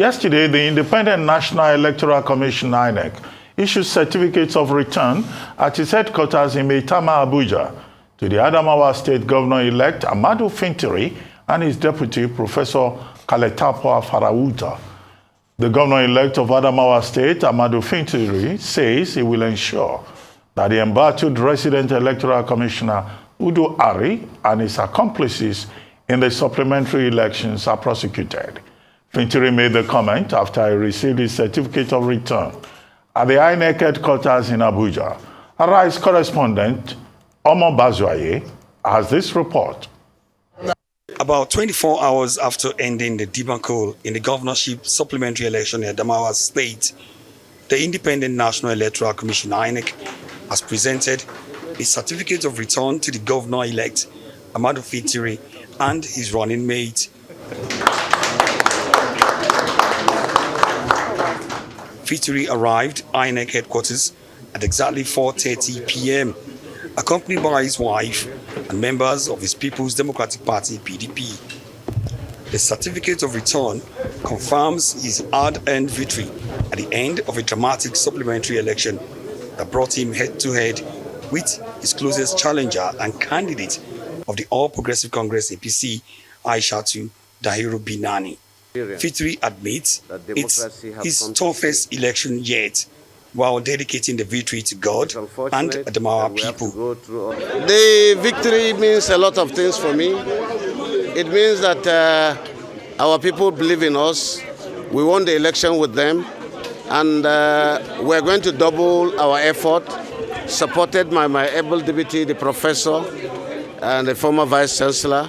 Yesterday, the Independent National Electoral Commission, INEC, issued certificates of return at its headquarters in Maitama, Abuja, to the Adamawa State Governor-elect Amadu Fintiri and his deputy, Professor Kaletapoa Farawuta. The Governor-elect of Adamawa State, Amadu Fintiri, says he will ensure that the embattled resident electoral commissioner, Udo Ari, and his accomplices in the supplementary elections are prosecuted. Fintiri made the comment after he received his certificate of return at the INEC headquarters in Abuja. Arise correspondent Omo Bazuaye has this report. About 24 hours after ending the debacle in the governorship supplementary election in Adamawa State, the Independent National Electoral Commission, INEC, has presented a certificate of return to the governor-elect Amadu Fintiri and his running mate. Fintiri arrived INEC headquarters at exactly 4:30 p.m., accompanied by his wife and members of his People's Democratic Party, PDP. The certificate of return confirms his hard-earned victory at the end of a dramatic supplementary election that brought him head-to-head with his closest challenger and candidate of the All Progressive Congress APC, Aishatu Dahiru Binani. Fintiri admits it's his toughest election yet, while dedicating the victory to God and Adamawa people. The victory means a lot of things for me. It means that our people believe in us. We won the election with them, and we're going to double our effort, supported by my able deputy, the professor, and the former vice chancellor,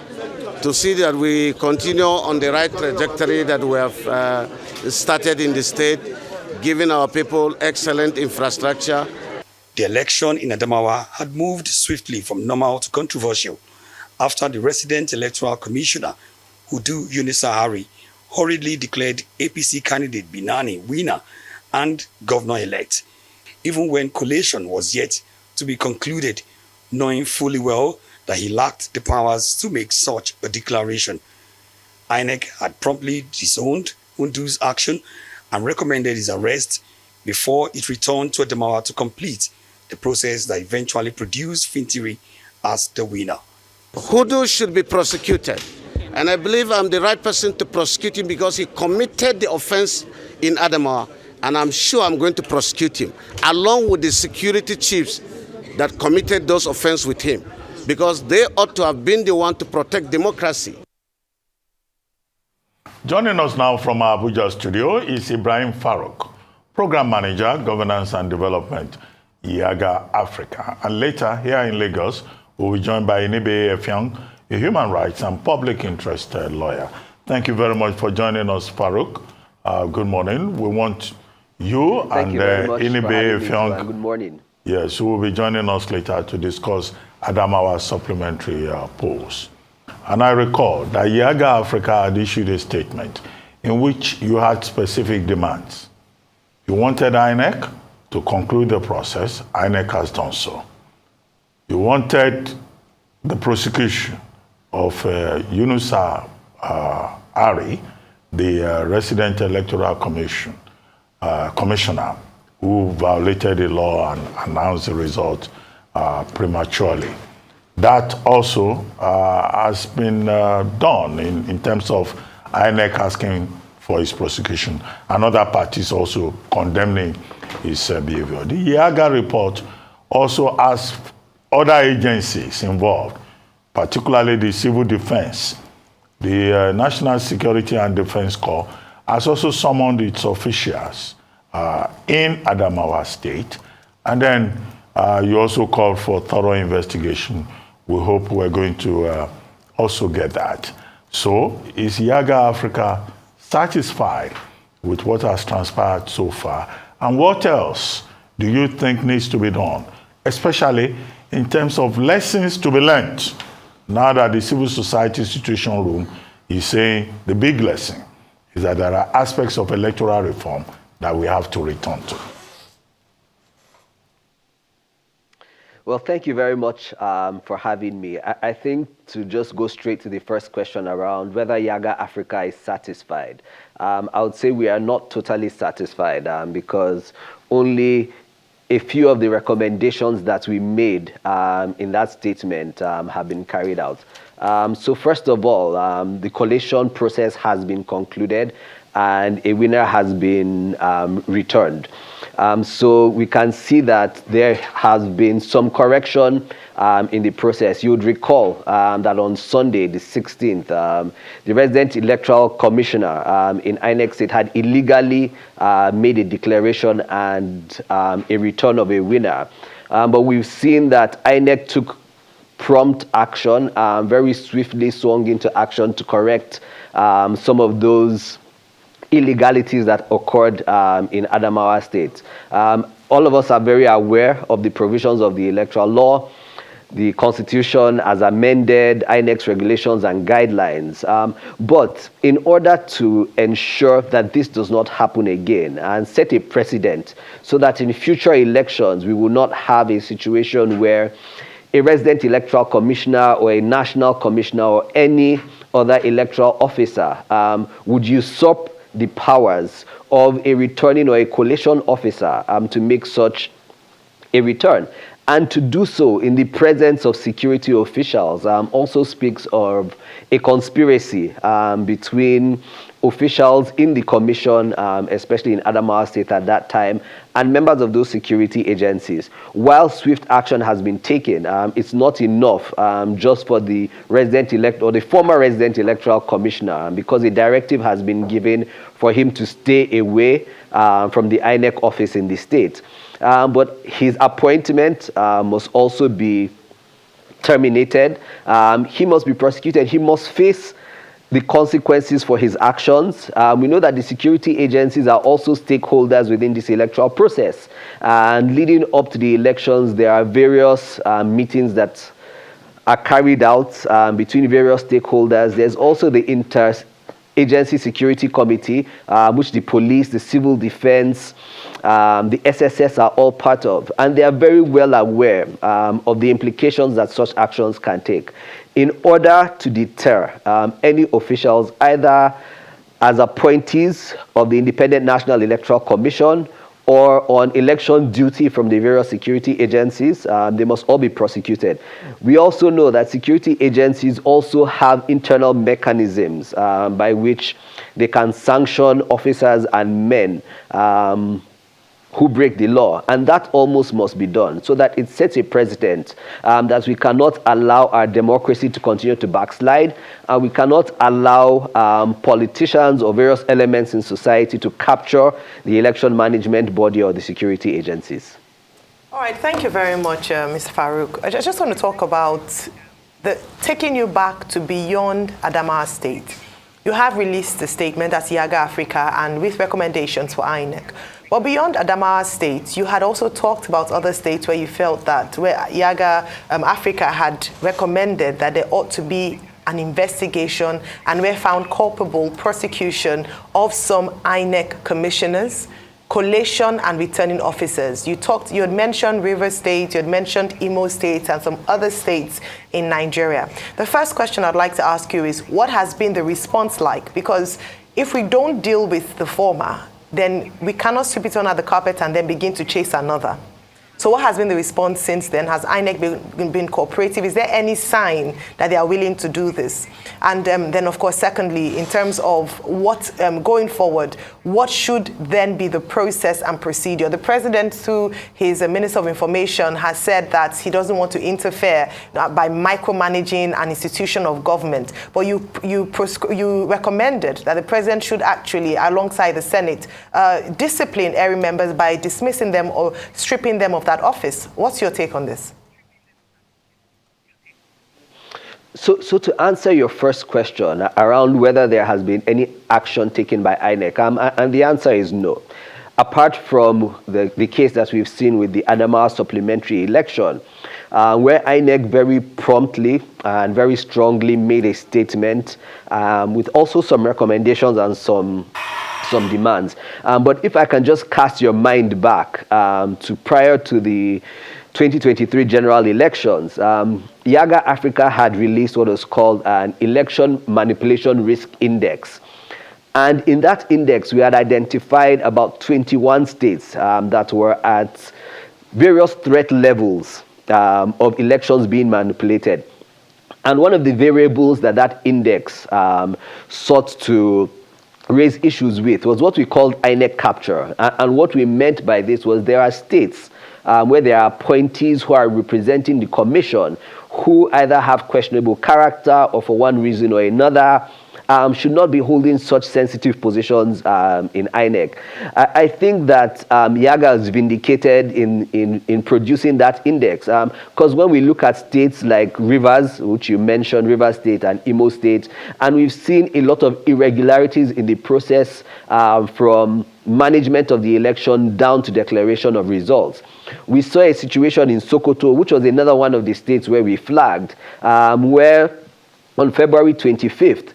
to see that we continue on the right trajectory that we have started in the state, giving our people excellent infrastructure. The election in Adamawa had moved swiftly from normal to controversial after the resident electoral commissioner, Udo Yunisahari, hurriedly declared APC candidate Binani winner and governor-elect, even when collation was yet to be concluded, knowing fully well that he lacked the powers to make such a declaration. INEC had promptly disowned Udo's action and recommended his arrest before it returned to Adamawa to complete the process that eventually produced Fintiri as the winner. Udo should be prosecuted, and I believe I'm the right person to prosecute him because he committed the offense in Adamawa, and I'm sure I'm going to prosecute him, along with the security chiefs that committed those offenses with him, because they ought to have been the one to protect democracy. Joining us now from our Abuja studio is Ibrahim Faruk, Program Manager, Governance and Development, IAGA Africa. And later, here in Lagos, we'll be joined by Ibrahim, a human rights and public interest lawyer. Thank you very much for joining us, Faruk. Good morning. We want you and Ibrahim. Good morning. Yes, who will be joining us later to discuss Adamawa supplementary polls. And I recall that IAGA Africa had issued a statement in which you had specific demands. You wanted INEC to conclude the process. INEC has done so. You wanted the prosecution of Yunusa Ari, the resident electoral commissioner, who violated the law and announced the result prematurely. That also has been done in terms of INEC asking for his prosecution, and other parties also condemning his behavior. The IAGA report also asked other agencies involved, particularly the Civil Defense. The National Security and Defense Corps has also summoned its officials in Adamawa State, and then you also called for thorough investigation. We hope we're going to also get that. So is IAGA Africa satisfied with what has transpired so far? And what else do you think needs to be done, especially in terms of lessons to be learned, now that the Civil Society Situation Room is saying the big lesson is that there are aspects of electoral reform that we have to return to? Well, thank you very much for having me. I think to just go straight to the first question around whether Yaga Africa is satisfied, I would say we are not totally satisfied because only a few of the recommendations that we made in that statement have been carried out. So first of all, the collation process has been concluded and a winner has been returned. So we can see that there has been some correction in the process. You would recall that on Sunday, the 16th, the resident electoral commissioner in INEC State had illegally made a declaration and a return of a winner. But we've seen that INEC took prompt action, very swiftly swung into action to correct some of those illegalities that occurred in Adamawa State. All of us are very aware of the provisions of the electoral law, the constitution as amended, INEC's regulations and guidelines. But in order to ensure that this does not happen again and set a precedent so that in future elections we will not have a situation where a resident electoral commissioner or a national commissioner or any other electoral officer would usurp the powers of a returning or a collation officer to make such a return. And to do so in the presence of security officials also speaks of a conspiracy between officials in the commission, especially in Adamawa State at that time, and members of those security agencies. While swift action has been taken, it's not enough just for the resident elect or the former resident electoral commissioner, because a directive has been given for him to stay away from the INEC office in the state. But his appointment must also be terminated. He must be prosecuted. He must face the consequences for his actions. We know that the security agencies are also stakeholders within this electoral process. And leading up to the elections, there are various meetings that are carried out between various stakeholders. There's also the Agency Security Committee, which the police, the civil defense, the SSS are all part of. And they are very well aware of the implications that such actions can take. In order to deter any officials, either as appointees of the Independent National Electoral Commission or on election duty from the various security agencies, they must all be prosecuted. We also know that security agencies also have internal mechanisms by which they can sanction officers and men who break the law, and that almost must be done so that it sets a precedent that we cannot allow our democracy to continue to backslide, and we cannot allow politicians or various elements in society to capture the election management body or the security agencies. All right, thank you very much, Mr. Faruk. I just want to talk about taking you back to beyond Adamawa State. You have released a statement as Yaga Africa and with recommendations for INEC. But beyond Adamawa State, you had also talked about other states where you felt that, where Yaga Africa had recommended that there ought to be an investigation and were found culpable prosecution of some INEC commissioners, collation and returning officers. You had mentioned Rivers State, you had mentioned Imo State and some other states in Nigeria. The first question I'd like to ask you is, what has been the response like? Because if we don't deal with the former, then we cannot sweep it under the carpet and then begin to chase another. So what has been the response since then? Has INEC been cooperative? Is there any sign that they are willing to do this? And then, of course, secondly, in terms of what, going forward, what should then be the process and procedure? The president, through his Minister of Information, has said that he doesn't want to interfere by micromanaging an institution of government. But you recommended that the president should actually, alongside the Senate, discipline area members by dismissing them or stripping them of that office. What's your take on this? So to answer your first question around whether there has been any action taken by INEC, and the answer is no. Apart from the case that we've seen with the Adamawa supplementary election, where INEC very promptly and very strongly made a statement with also some recommendations and some demands. But if I can just cast your mind back to prior to the 2023 general elections, Yaga Africa had released what was called an election manipulation risk index. And in that index, we had identified about 21 states that were at various threat levels of elections being manipulated. And one of the variables that index sought to raise issues with was what we called INEC capture. And what we meant by this was there are states where there are appointees who are representing the commission who either have questionable character or for one reason or another should not be holding such sensitive positions in INEC. I think that Yaga is vindicated in producing that index, because when we look at states like Rivers, which you mentioned, Rivers State and Imo State, and we've seen a lot of irregularities in the process from management of the election down to declaration of results. We saw a situation in Sokoto, which was another one of the states where we flagged, where on February 25th,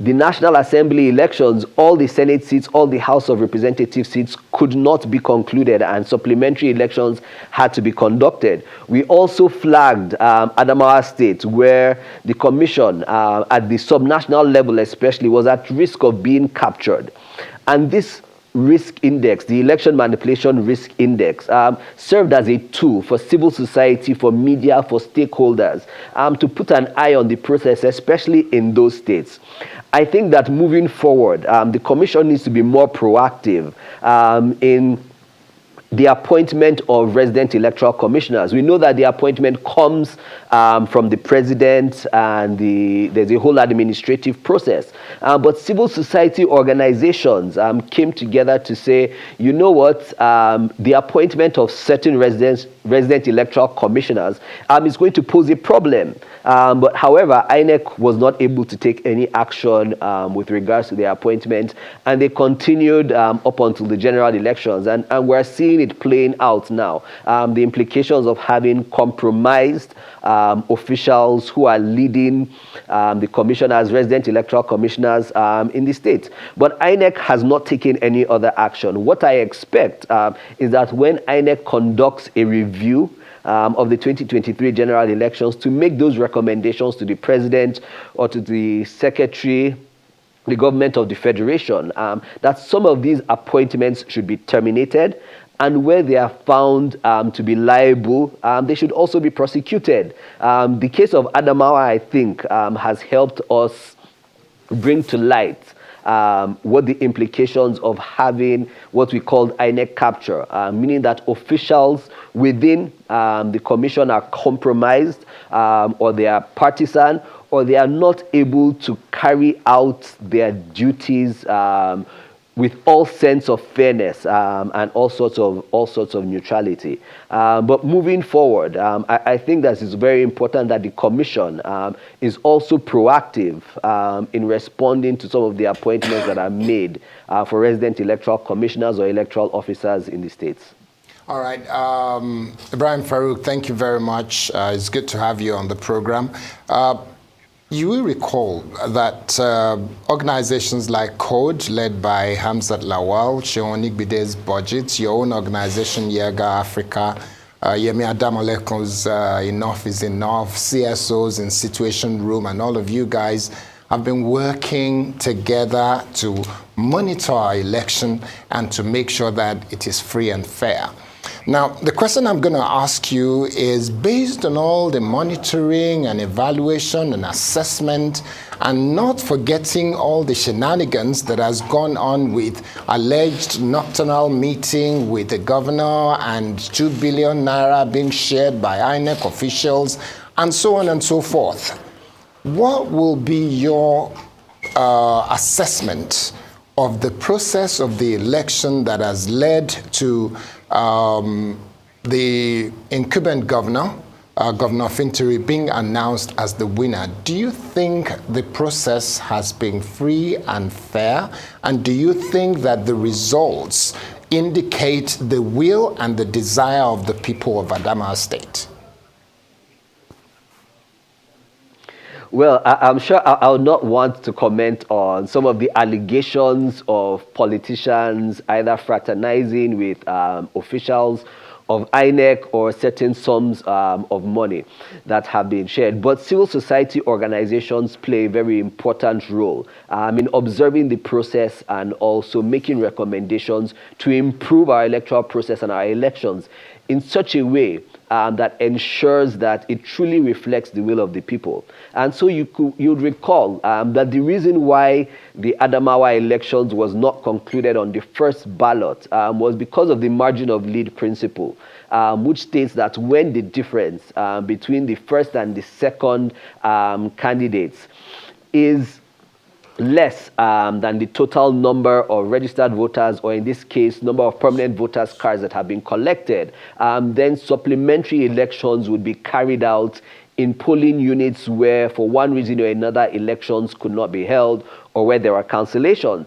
the National Assembly elections, all the Senate seats, all the House of Representatives seats could not be concluded and supplementary elections had to be conducted. We also flagged Adamawa State, where the commission at the subnational level especially was at risk of being captured. And this risk index, the election manipulation risk index, served as a tool for civil society, for media, for stakeholders to put an eye on the process, especially in those states. I think that moving forward, the commission needs to be more proactive in the appointment of resident electoral commissioners. We know that the appointment comes from the president and there's a whole administrative process. But civil society organizations came together to say, you know what, the appointment of certain resident electoral commissioners is going to pose a problem. But however, INEC was not able to take any action with regards to their appointment, and they continued up until the general elections. And we're seeing it playing out now. The implications of having compromised officials who are leading the commission as resident electoral commissioners in the state. But INEC has not taken any other action. What I expect is that when INEC conducts a review of the 2023 general elections, to make those recommendations to the president or to the secretary, the government of the federation, that some of these appointments should be terminated, and where they are found to be liable, they should also be prosecuted. The case of Adamawa, I think, has helped us bring to light what the implications of having what we call INEC capture, meaning that officials within the commission are compromised, or they are partisan, or they are not able to carry out their duties with all sense of fairness and all sorts of neutrality. But moving forward, I think that it's very important that the commission is also proactive in responding to some of the appointments that are made for resident electoral commissioners or electoral officers in the states. All right, Ibrahim, Faruk, thank you very much. It's good to have you on the program. You will recall that organizations like CODE, led by Hamzat Lawal, Sheon Igbide's budget, your own organization, Yaga Africa, Yemi Adamoleko's Enough is Enough, CSOs in Situation Room, and all of you guys have been working together to monitor our election and to make sure that it is free and fair. Now, the question I'm going to ask you is, based on all the monitoring and evaluation and assessment, and not forgetting all the shenanigans that has gone on with alleged nocturnal meeting with the governor and 2 billion naira being shared by INEC officials, and so on and so forth, what will be your assessment of the process of the election that has led to the incumbent governor, Governor Fintiri, being announced as the winner? Do you think the process has been free and fair? And do you think that the results indicate the will and the desire of the people of Adamawa State? Well, I'm sure I'll not want to comment on some of the allegations of politicians either fraternizing with officials INEC or certain sums of money that have been shared. But civil society organizations play a very important role in observing the process and also making recommendations to improve our electoral process and our elections in such a way that ensures that it truly reflects the will of the people. And so you'd recall that the reason why the Adamawa elections was not concluded on the first ballot was because of the margin of lead principle, which states that when the difference between the first and the second candidates is less than the total number of registered voters, or in this case, number of permanent voters' cards that have been collected, then supplementary elections would be carried out in polling units where, for one reason or another, elections could not be held or where there are cancellations.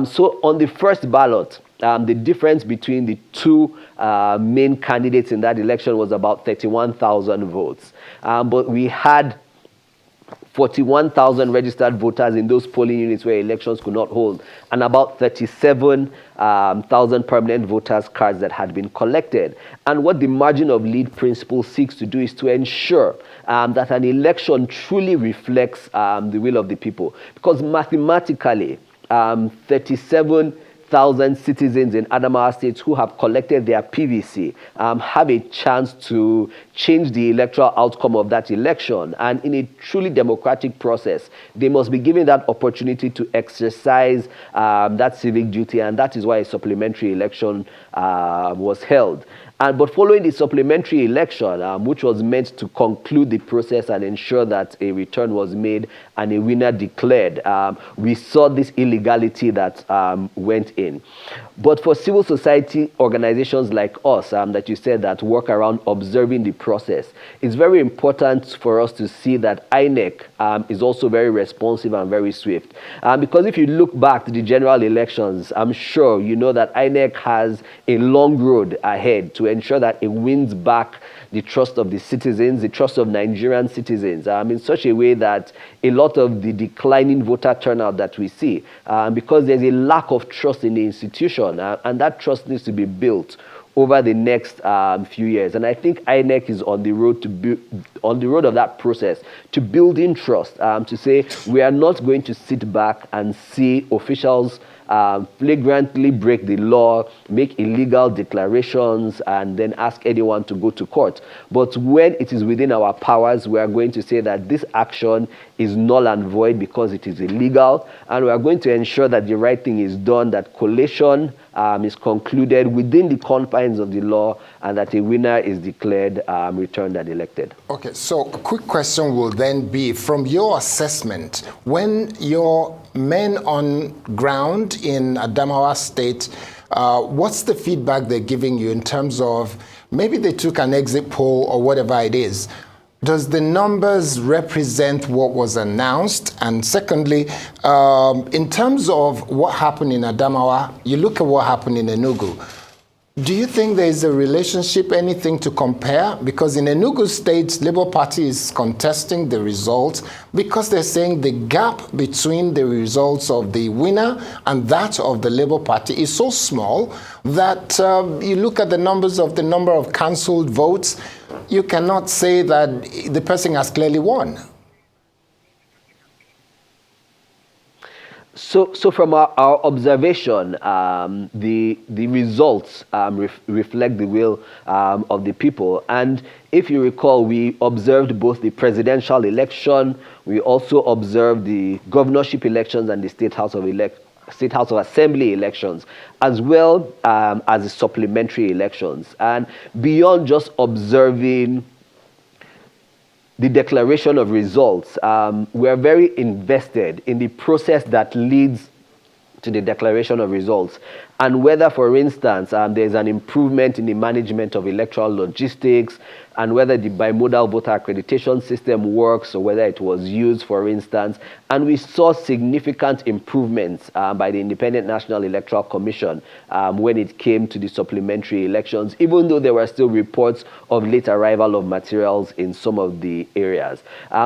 So on the first ballot, the difference between the two main candidates in that election was about 31,000 votes. But we had 41,000 registered voters in those polling units where elections could not hold, and about 37,000 permanent voters' cards that had been collected. And what the margin of lead principle seeks to do is to ensure that an election truly reflects the will of the people. Because mathematically, 37,000 citizens in Adamawa State who have collected their PVC have a chance to change the electoral outcome of that election. And in a truly democratic process, they must be given that opportunity to exercise that civic duty, and that is why a supplementary election was held. But following the supplementary election, which was meant to conclude the process and ensure that a return was made and a winner declared, we saw this illegality that went in. But for civil society organizations like us, that you said that work around observing the process, it's very important for us to see that INEC is also very responsive and very swift. Because if you look back to the general elections, I'm sure you know that INEC has a long road ahead to ensure that it wins back the trust of the citizens, the trust of Nigerian citizens, in such a way that a lot of the declining voter turnout that we see, because there's a lack of trust in the institution, and that trust needs to be built over the next few years. And I think INEC is on the road to on the road of that process to building trust, to say we are not going to sit back and see officials flagrantly break the law, make illegal declarations, and then ask anyone to go to court. But when it is within our powers, we are going to say that this action is null and void because it is illegal, and we are going to ensure that the right thing is done, that collation is concluded within the confines of the law, and that a winner is declared, returned, and elected. Okay, so a quick question will then be, from your assessment, when your men on ground in Adamawa State, what's the feedback they're giving you in terms of maybe they took an exit poll or whatever it is? Does the numbers represent what was announced? And secondly, in terms of what happened in Adamawa, you look at what happened in Enugu. Do you think there is a relationship, anything to compare? Because in Enugu State, Labour Party is contesting the results because they're saying the gap between the results of the winner and that of the Labour Party is so small that you look at the numbers of the number of cancelled votes, you cannot say that the person has clearly won. So from our observation, the results reflect the will of the people. And if you recall, we observed both the presidential election, we also observed the governorship elections and the State House of Assembly elections, as well as the supplementary elections. And beyond just observing the declaration of results, we're very invested in the process that leads to the declaration of results, and whether, for instance, there's an improvement in the management of electoral logistics, and whether the bimodal voter accreditation system works or whether it was used, for instance. And we saw significant improvements by the Independent National Electoral Commission when it came to the supplementary elections, even though there were still reports of late arrival of materials in some of the areas.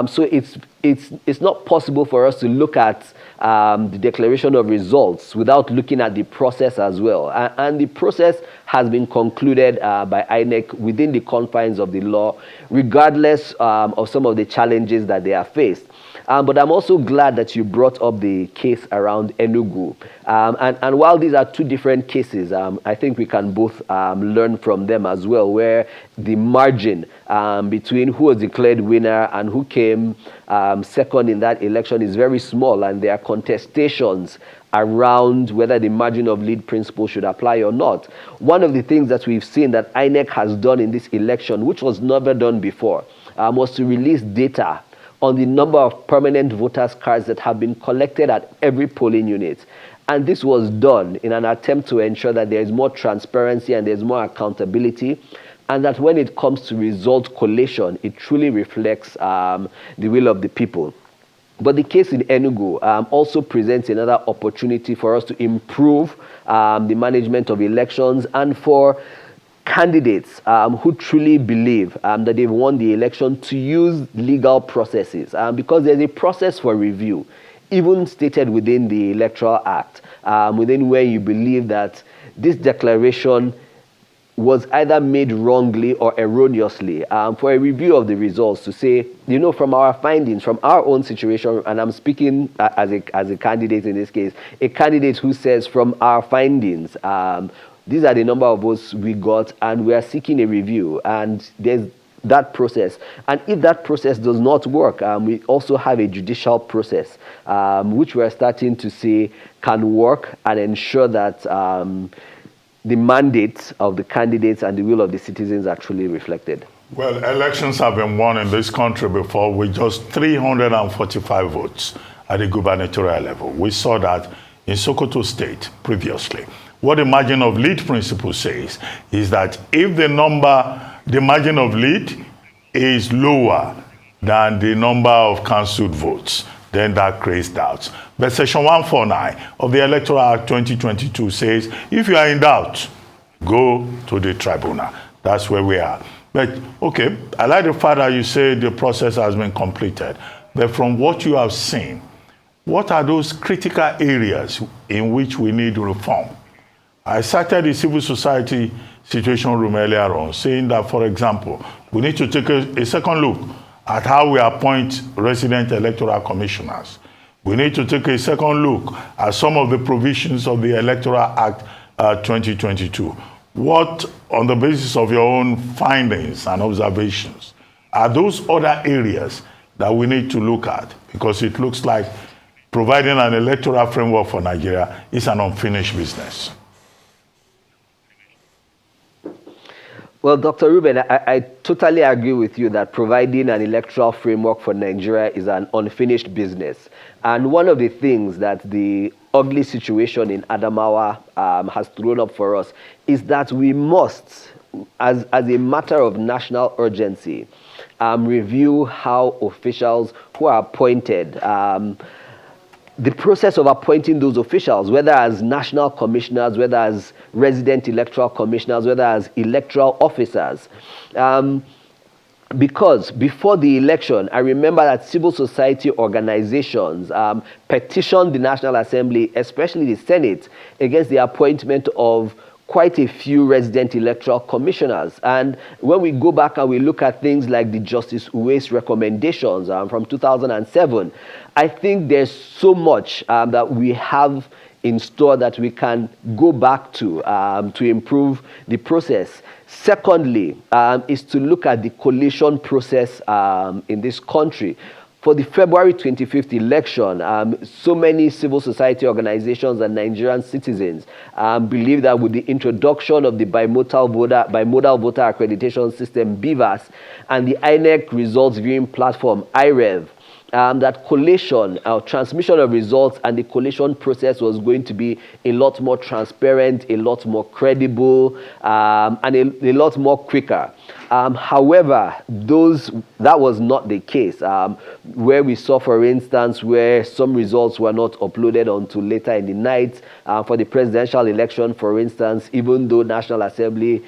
So it's not possible for us to look at the declaration of results without looking at the process as well. And the process has been concluded by INEC within the confines of the law, regardless of some of the challenges that they have faced. But I'm also glad that you brought up the case around Enugu. And while these are two different cases, I think we can both learn from them as well, where the margin between who was declared winner and who came second in that election is very small, and there are contestations around whether the margin of lead principle should apply or not. One of the things that we've seen that INEC has done in this election, which was never done before, was to release data on the number of permanent voters' cards that have been collected at every polling unit. And this was done in an attempt to ensure that there is more transparency and there's more accountability, and that when it comes to result collation, it truly reflects the will of the people. But the case in Enugu also presents another opportunity for us to improve the management of elections, and for candidates who truly believe that they've won the election to use legal processes, because there's a process for review, even stated within the Electoral Act, within where you believe that this declaration was either made wrongly or erroneously, for a review of the results to say, from our findings, from our own situation, and I'm speaking as a candidate in this case, a candidate who says from our findings, these are the number of votes we got, and we are seeking a review, and there's that process. And if that process does not work, we also have a judicial process, which we're starting to see can work and ensure that the mandates of the candidates and the will of the citizens are truly reflected. Well, elections have been won in this country before with just 345 votes at the gubernatorial level. We saw that in Sokoto State previously. What the margin of lead principle says is that if the margin of lead is lower than the number of cancelled votes, then that creates doubts. But Section 149 of the Electoral Act 2022 says, if you are in doubt, go to the tribunal. That's where we are. But, okay, I like the fact that you say the process has been completed. But from what you have seen, what are those critical areas in which we need reform? I cited the civil society situation room earlier on, saying that, for example, we need to take a second look at how we appoint resident electoral commissioners. We need to take a second look at some of the provisions of the Electoral Act 2022. What, on the basis of your own findings and observations, are those other areas that we need to look at? Because it looks like providing an electoral framework for Nigeria is an unfinished business. Well, Dr. Ruben, I totally agree with you that providing an electoral framework for Nigeria is an unfinished business. And one of the things that the ugly situation in Adamawa has thrown up for us is that we must, as a matter of national urgency, review how officials who are appointed, the process of appointing those officials, whether as national commissioners, whether as resident electoral commissioners, whether as electoral officers. Because before the election, I remember that civil society organizations petitioned the National Assembly, especially the Senate, against the appointment of quite a few resident electoral commissioners. And when we go back and we look at things like the Justice Uwais recommendations from 2007, I think there's so much that we have in store that we can go back to improve the process. Secondly, is to look at the collation process in this country. For the February 25th election, so many civil society organizations and Nigerian citizens believe that with the introduction of the bimodal voter accreditation system, BVAS, and the INEC results viewing platform, IREV, that collation, transmission of results and the collation process was going to be a lot more transparent, a lot more credible, and a lot more quicker. However, that was not the case. Where we saw, for instance, where some results were not uploaded until later in the night. For the presidential election, for instance, even though National Assembly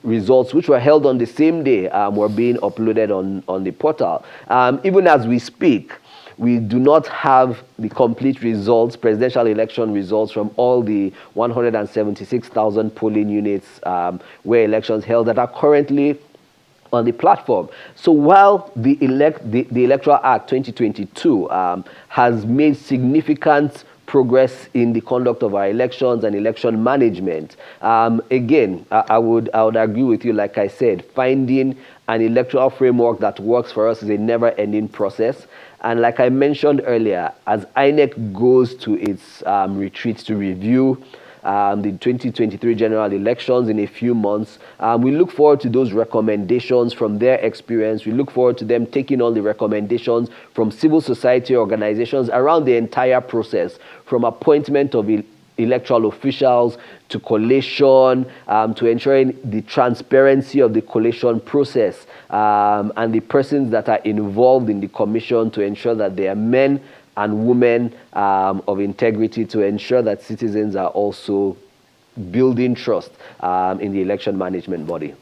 results, which were held on the same day, were being uploaded on the portal. Even as we speak, we do not have the complete results, presidential election results, from all the 176,000 polling units where elections held that are currently on the platform. So while the Electoral Act 2022 has made significant progress in the conduct of our elections and election management, again, I would agree with you. Like I said, finding an electoral framework that works for us is a never-ending process. And like I mentioned earlier, as INEC goes to its retreat to review the 2023 general elections in a few months, we look forward to those recommendations from their experience. We look forward to them taking all the recommendations from civil society organizations around the entire process, from appointment of electoral officials to collation, to ensuring the transparency of the collation process, and the persons that are involved in the commission to ensure that they are men and women of integrity, to ensure that citizens are also building trust in the election management body.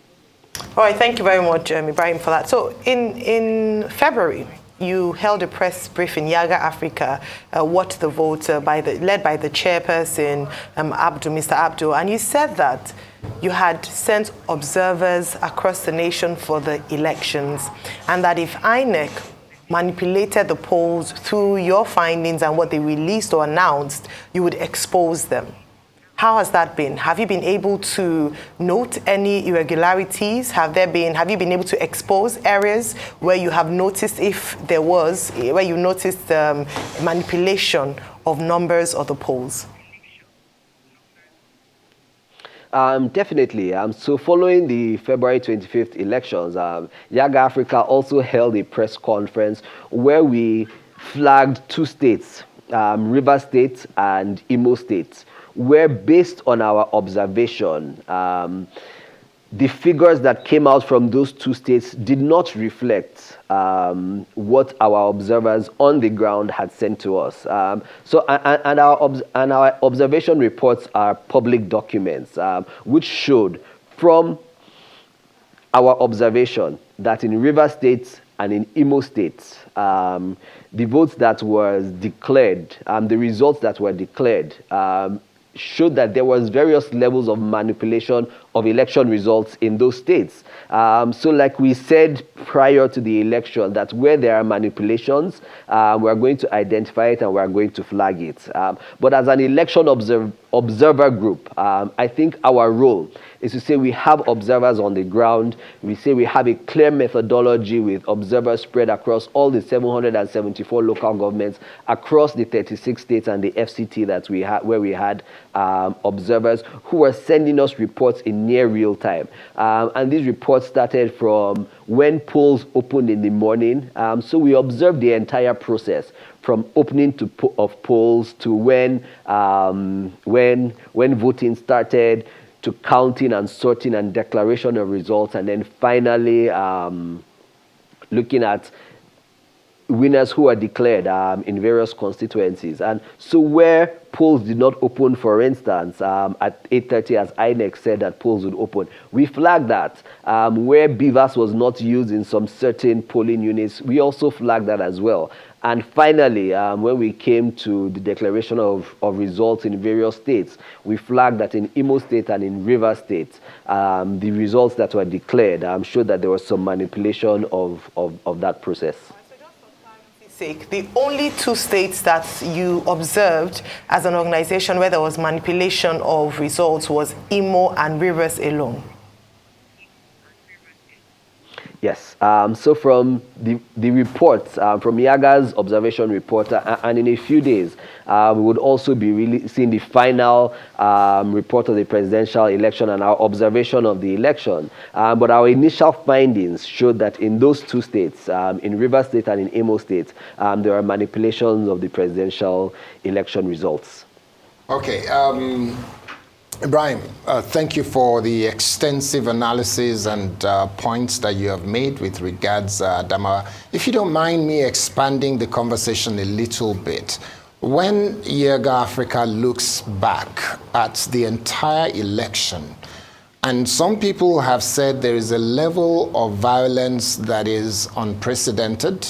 All right, thank you very much, Ibrahim, for that. So in February, you held a press briefing, Yaga Africa, What the Vote, led by the chairperson, Mr. Abdul, and you said that you had sent observers across the nation for the elections, and that if INEC manipulated the polls through your findings and what they released or announced, you would expose them. How has that been? Have you been able to note any irregularities? Have you been able to expose areas where you have noticed, if there was, where you noticed manipulation of numbers of the polls? Definitely. So following the February 25th elections, Yaga Africa also held a press conference where we flagged two states, River State and Imo State, where, based on our observation, the figures that came out from those two states did not reflect what our observers on the ground had sent to us. Our observation reports are public documents, which showed from our observation that in River State and in Imo State, the votes that was declared, the results that were declared, showed that there was various levels of manipulation of election results in those states. So like we said prior to the election, that where there are manipulations, we're going to identify it and we're going to flag it. But as an election observer group, I think our role is to say we have observers on the ground. We say we have a clear methodology with observers spread across all the 774 local governments, across the 36 states and the FCT that we had, where we had observers who were sending us reports in near real time. And these reports started from when polls opened in the morning. So we observed the entire process from opening of polls to when voting started, to counting and sorting and declaration of results, and then finally looking at winners who are declared in various constituencies. And so where polls did not open, for instance, at 8:30, as INEC said that polls would open, we flagged that. Where BVAS was not used in some certain polling units, we also flagged that as well. And finally, when we came to the declaration of results in various states, we flagged that in Imo State and in River State, the results that were declared showed that there was some manipulation of that process. The only two states that you observed as an organization where there was manipulation of results was Imo and Rivers alone. Yes. So from the reports, from Yaga's observation report, and in a few days, we would also be releasing the final report of the presidential election and our observation of the election. But our initial findings showed that in those two states, in Rivers State and in Imo State, there are manipulations of the presidential election results. Okay. Ibrahim, thank you for the extensive analysis and points that you have made with regards Adamawa. If you don't mind me expanding the conversation a little bit, when Yaga Africa looks back at the entire election, and some people have said there is a level of violence that is unprecedented,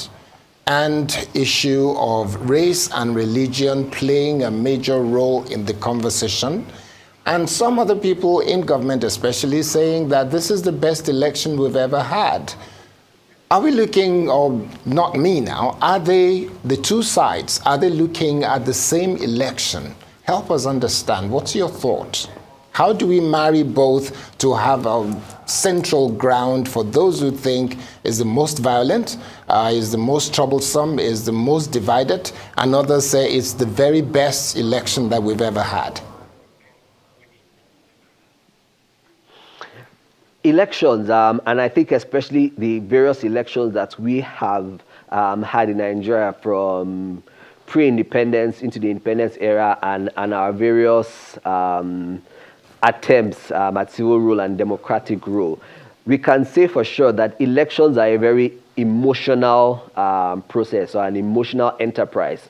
and issue of race and religion playing a major role in the conversation, and some other people in government especially saying that this is the best election we've ever had. Are we looking, or not me now, are they, the two sides, are they looking at the same election? Help us understand. What's your thought? How do we marry both to have a central ground for those who think is the most violent, is the most troublesome, is the most divided, and others say it's the very best election that we've ever had? Elections, and I think especially the various elections that we have had in Nigeria from pre-independence into the independence era, and our various attempts at civil rule and democratic rule, we can say for sure that elections are a very emotional process, or an emotional enterprise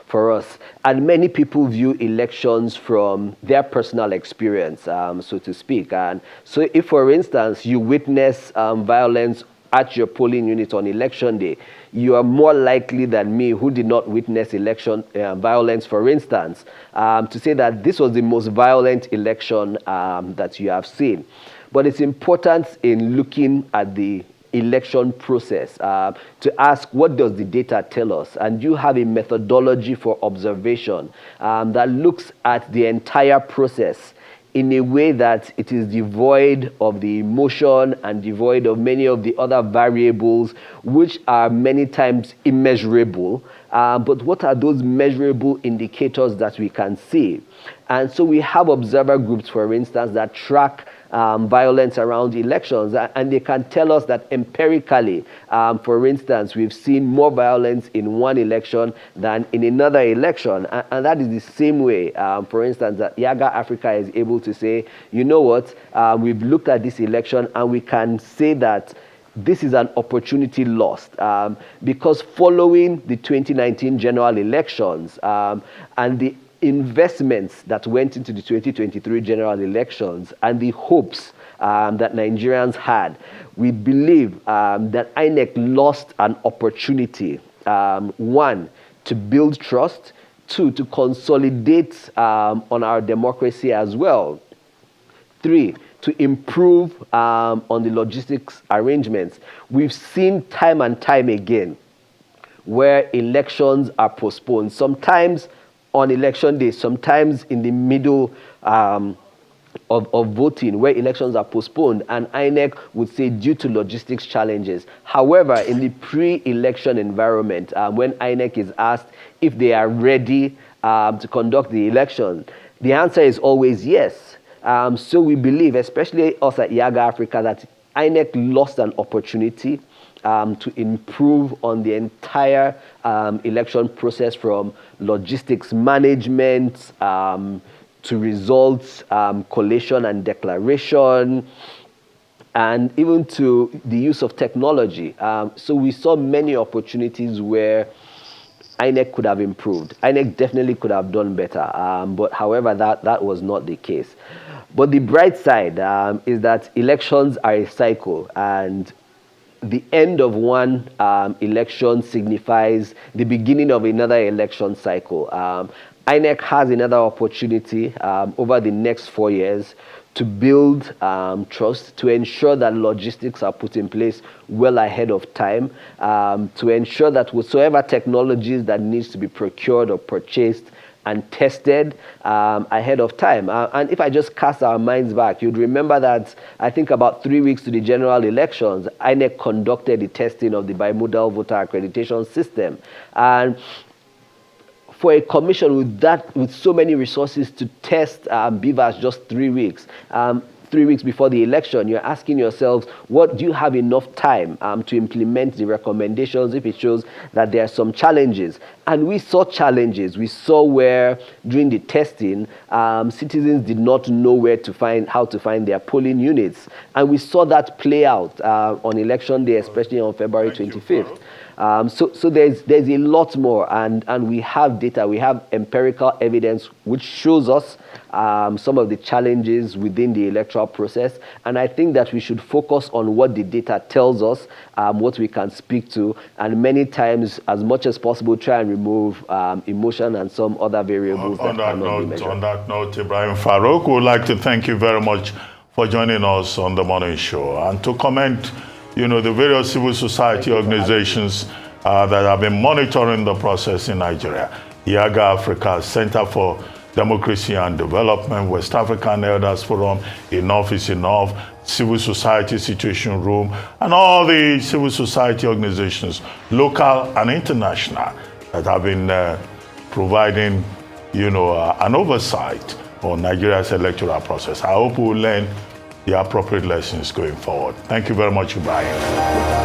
for us. And many people view elections from their personal experience, so to speak. And so if, for instance, you witness violence at your polling unit on election day, you are more likely than me, who did not witness election violence, for instance, to say that this was the most violent election that you have seen. But it's important in looking at the election process to ask, what does the data tell us? And you have a methodology for observation that looks at the entire process in a way that it is devoid of the emotion and devoid of many of the other variables, which are many times immeasurable. But what are those measurable indicators that we can see? And so we have observer groups, for instance, that track violence around elections, and they can tell us that empirically, for instance, we've seen more violence in one election than in another election, and that is the same way, for instance, that Yaga Africa is able to say, you know what, we've looked at this election and we can say that this is an opportunity lost, because following the 2019 general elections and the investments that went into the 2023 general elections and the hopes that Nigerians had, we believe that INEC lost an opportunity, one, to build trust, two, to consolidate on our democracy as well, three, to improve on the logistics arrangements. We've seen time and time again where elections are postponed, sometimes on election day, sometimes in the middle of voting, where elections are postponed, and INEC would say due to logistics challenges. However, in the pre-election environment, when INEC is asked if they are ready to conduct the election, the answer is always yes. So we believe, especially us at Yaga Africa, that INEC lost an opportunity to improve on the entire election process, from logistics management to results collation and declaration, and even to the use of technology. So we saw many opportunities where INEC could have improved. INEC definitely could have done better, but however, that was not the case. But the bright side is that elections are a cycle, and the end of one election signifies the beginning of another election cycle. INEC has another opportunity over the next 4 years to build trust, to ensure that logistics are put in place well ahead of time, to ensure that whatsoever technologies that needs to be procured or purchased and tested ahead of time. And if I just cast our minds back, you'd remember that I think about 3 weeks to the general elections, INEC conducted the testing of the bimodal voter accreditation system. And for a commission with so many resources to test BVAS just 3 weeks, 3 weeks before the election, you're asking yourselves, what do you have enough time to implement the recommendations if it shows that there are some challenges? And we saw challenges. We saw where during the testing, citizens did not know how to find their polling units. And we saw that play out on election day, especially on February 25th. So there's a lot more, and we have data, we have empirical evidence which shows us some of the challenges within the electoral process, and I think that we should focus on what the data tells us, what we can speak to, and many times, as much as possible, try and remove emotion and some other variables on that note, Ibrahim Faruk, would like to thank you very much for joining us on the morning show, and to comment the various civil society organizations that have been monitoring the process in Nigeria. IAGA Africa, Center for Democracy and Development, West African Elders Forum, Enough is Enough, Civil Society Situation Room, and all the civil society organizations, local and international, that have been providing, an oversight on Nigeria's electoral process. I hope we'll learn the appropriate lessons going forward. Thank you very much, Ibrahim.